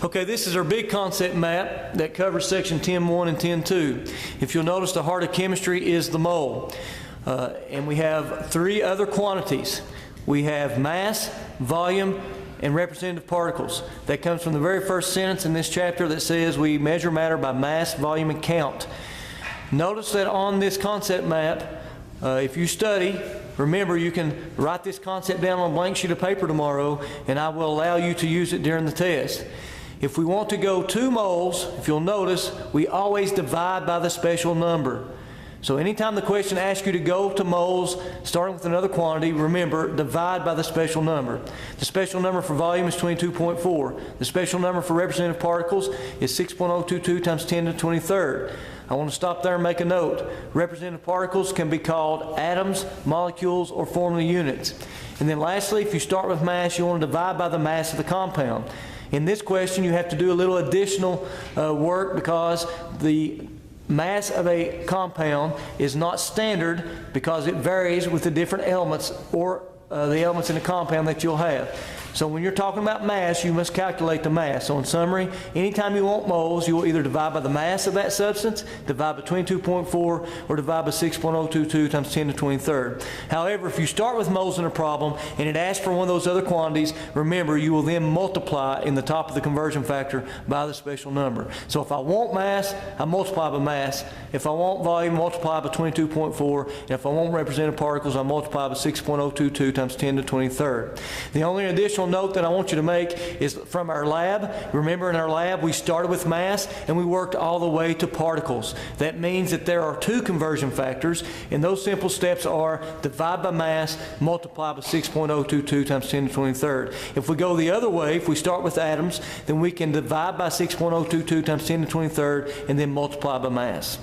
Okay, this is our big concept map that covers section 10.1 and 10.2. If you'll notice, the heart of chemistry is the mole. And we have three other quantities. We have mass, volume, and representative particles. That comes from the very first sentence in this chapter that says we measure matter by mass, volume, and count. Notice that on this concept map, if you study, remember you can write this concept down on a blank sheet of paper tomorrow, and I will allow you to use it during the test. If we want to go 2 moles, if you'll notice, we always divide by the special number. So anytime the question asks you to go to moles, starting with another quantity, remember, divide by the special number. The special number for volume is 22.4. The special number for representative particles is 6.022 times 10 to the 23rd. I want to stop there and make a note. Representative particles can be called atoms, molecules, or formula units. And then lastly, if you start with mass, you want to divide by the mass of the compound. In this question, you have to do a little additional work because the mass of a compound is not standard because it varies with the different elements or the elements in the compound that you'll have. So when you're talking about mass, you must calculate the mass. So in summary, anytime you want moles, you will either divide by the mass of that substance, divide by 22.4, or divide by 6.022 times 10 to the 23rd. However, if you start with moles in a problem and it asks for one of those other quantities, remember you will then multiply in the top of the conversion factor by the special number. So if I want mass, I multiply by mass. If I want volume, multiply by 22.4. And if I want representative particles, I multiply by 6.022 times 10 to the 23rd. The only additional note that I want you to make is from our lab. Remember, in our lab we started with mass and we worked all the way to particles. That means that there are 2 conversion factors, and those simple steps are divide by mass, multiply by 6.022 times 10 to the 23rd. If we go the other way, if we start with atoms, then we can divide by 6.022 times 10 to the 23rd and then multiply by mass.